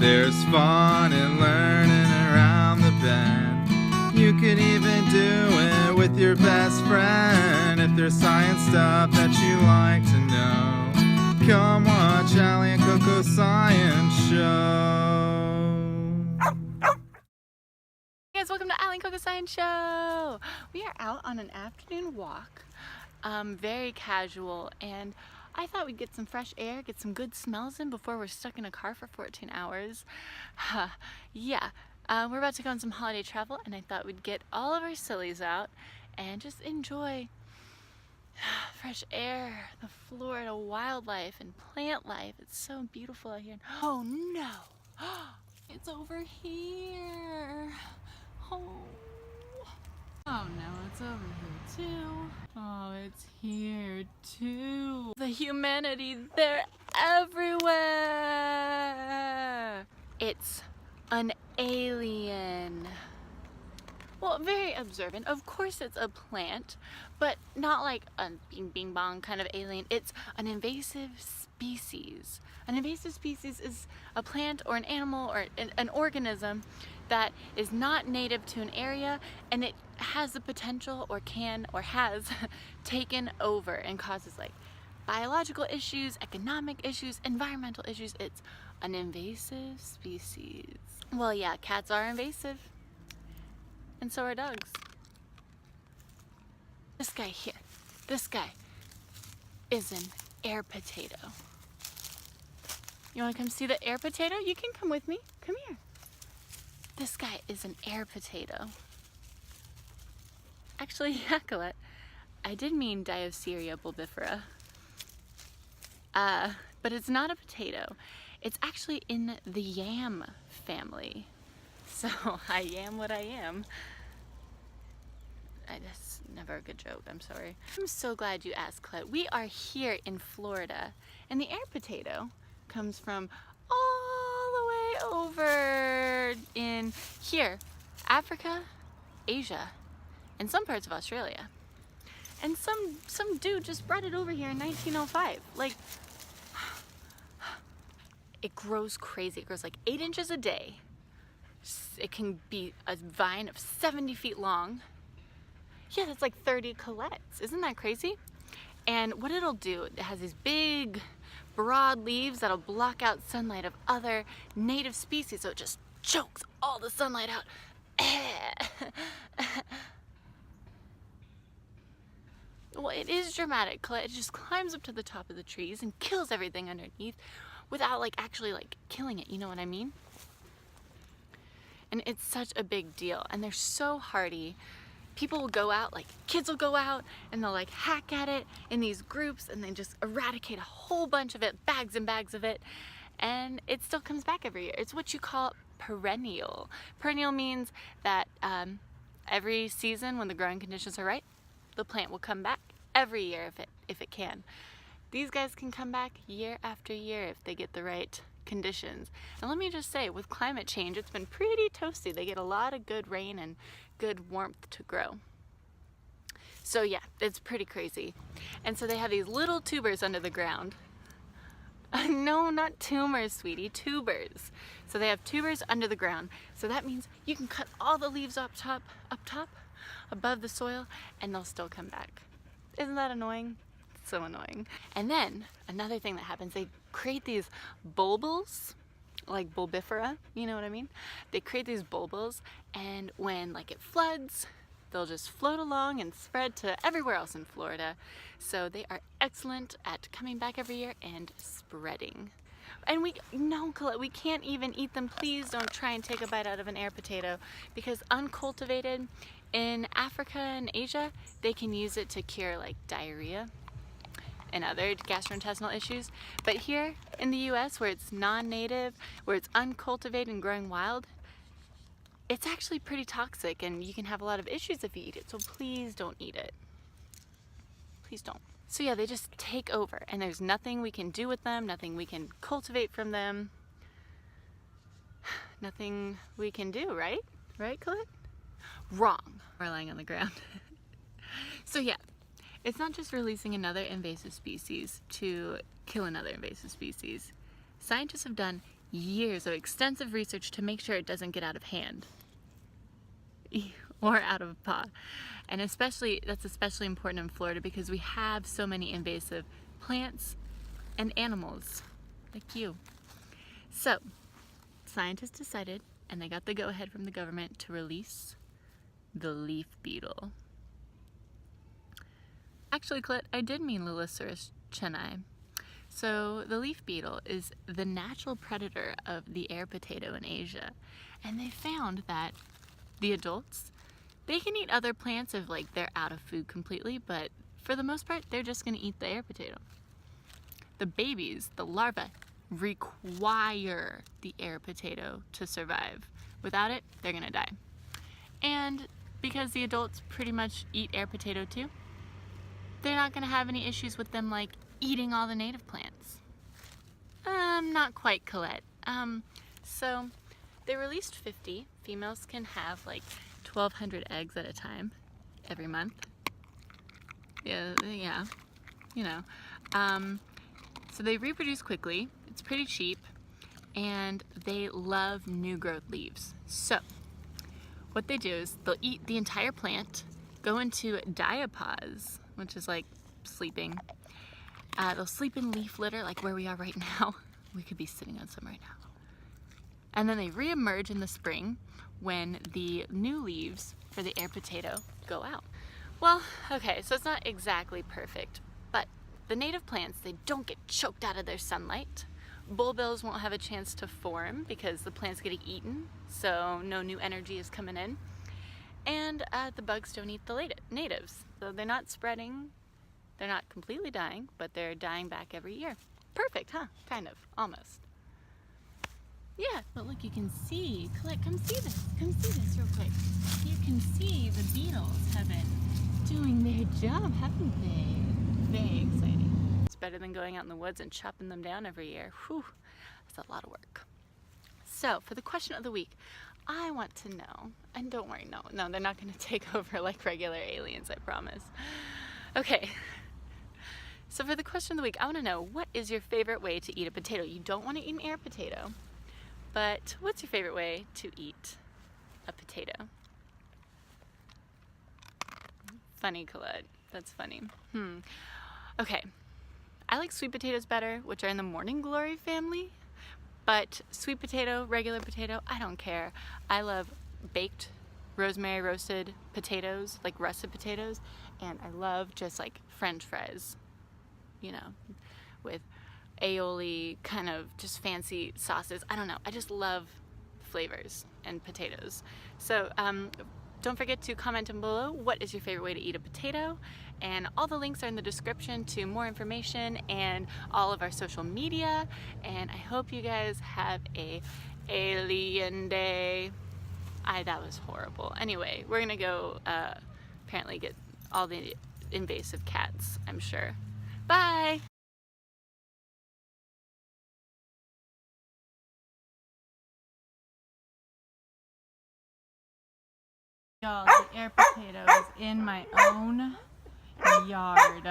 There's fun in learning around the bend. You could even do it with your best friend. If there's science stuff that you like to know, come watch Allie and CoCo Science Show. Hey guys, welcome to Allie and CoCo Science Show. We are out on an afternoon walk, very casual, and I thought we'd get some fresh air, get some good smells in before we're stuck in a car for 14 hours. We're about to go on some holiday travel, and I thought we'd get all of our sillies out and just enjoy fresh air, the Florida wildlife and plant life. It's so beautiful out here. Oh no, it's over here. Oh no, it's over here too. Oh, it's here too. The humanity, they're everywhere. It's an alien. Well, very observant. Of course it's a plant, but not like a bing bing bong kind of alien. It's an invasive species. An invasive species is a plant or an animal or an organism that is not native to an area, and it has the potential or can or has taken over and causes like biological issues, economic issues, environmental issues. It's an invasive species. Well, yeah, cats are invasive. And so are dogs. This guy here, this guy is an air potato. You wanna come see the air potato? You can come with me, come here. This guy is an air potato. Actually, yeah, Colette, I did mean Dioceria bulbifera. But it's not a potato. It's actually in the yam family. So I am what I am. That's never a good joke, I'm sorry. I'm so glad you asked, Colette. We are here in Florida, and the air potato comes from all the way over in here, Africa, Asia, and some parts of Australia. And some dude just brought it over here in 1905. Like, it grows crazy. It grows like 8 inches a day. It can be a vine of 70 feet long. Yeah, that's like 30 colettes. Isn't that crazy? And what it'll do, it has these big, broad leaves that'll block out sunlight of other native species, so it just chokes all the sunlight out. Well, it is dramatic, Colette. It just climbs up to the top of the trees and kills everything underneath without like actually like killing it, you know what I mean? And it's such a big deal, and they're so hardy. People will go out, like kids will go out and they'll like hack at it in these groups and they just eradicate a whole bunch of it, bags and bags of it, and it still comes back every year. It's what you call perennial. Perennial means that every season when the growing conditions are right, the plant will come back every year if it can. These guys can come back year after year if they get the right conditions. And let me just say, with climate change, it's been pretty toasty. They get a lot of good rain and good warmth to grow. So yeah, it's pretty crazy. And so they have these little tubers under the ground. No, not tumors, sweetie, tubers. So they have tubers under the ground. So that means you can cut all the leaves up top, above the soil, and they'll still come back. Isn't that annoying? So annoying. And then another thing that happens, they create these bulbils, like bulbifera, you know what I mean? They create these bulbils, and when like it floods, they'll just float along and spread to everywhere else in Florida. So they are excellent at coming back every year and spreading. And Colette, we can't even eat them. Please don't try and take a bite out of an air potato, because uncultivated in Africa and Asia, they can use it to cure like diarrhea and other gastrointestinal issues. But here in the US, where it's non-native, where it's uncultivated and growing wild, it's actually pretty toxic and you can have a lot of issues if you eat it. So please don't eat it. Please don't. So yeah, they just take over and there's nothing we can do with them, nothing we can cultivate from them. Nothing we can do, right? Right, Colette? Wrong. We're lying on the ground. So yeah, it's not just releasing another invasive species to kill another invasive species. Scientists have done years of extensive research to make sure it doesn't get out of hand or out of paw. And that's especially important in Florida because we have so many invasive plants and animals like you. So scientists decided, and they got the go-ahead from the government, to release the leaf beetle. Actually, Colette, I did mean Liliceris chenai. So the leaf beetle is the natural predator of the air potato in Asia. And they found that the adults, they can eat other plants if like they're out of food completely, but for the most part, they're just gonna eat the air potato. The babies, the larvae, require the air potato to survive. Without it, they're gonna die. And because the adults pretty much eat air potato too, they're not gonna have any issues with them like eating all the native plants. Not quite, Colette. So they released 50. Females can have like 1,200 eggs at a time every month. Yeah, you know. So they reproduce quickly, it's pretty cheap, and they love new growth leaves. So what they do is they'll eat the entire plant, go into diapause, which is like sleeping. They'll sleep in leaf litter, like where we are right now. We could be sitting on some right now. And then they reemerge in the spring when the new leaves for the air potato go out. Well, okay, so it's not exactly perfect, but the native plants, they don't get choked out of their sunlight. Bulbils won't have a chance to form because the plant's getting eaten, so no new energy is coming in. And the bugs don't eat the natives. So they're not spreading, they're not completely dying, but they're dying back every year. Perfect, huh? Kind of, almost. Yeah, but look, you can see, Colette, come see this real quick. You can see the beetles have been doing their job, haven't they? Very exciting. It's better than going out in the woods and chopping them down every year. Whew, that's a lot of work. So, for the question of the week, I want to know, and don't worry, no, they're not going to take over like regular aliens, I promise. Okay, so for the question of the week, I want to know, what is your favorite way to eat a potato? You don't want to eat an air potato, but what's your favorite way to eat a potato? Funny, Colette, that's funny. Okay, I like sweet potatoes better, which are in the morning glory family. But sweet potato, regular potato, I don't care. I love baked, rosemary roasted potatoes, like russet potatoes, and I love just like French fries, you know, with aioli, kind of just fancy sauces. I don't know, I just love flavors and potatoes. So don't forget to comment down below what is your favorite way to eat a potato, and all the links are in the description to more information and all of our social media. And I hope you guys have a alien day. That was horrible. Anyway, we're gonna go apparently get all the invasive cats, I'm sure. Bye! Y'all, the air potato is in my own yard.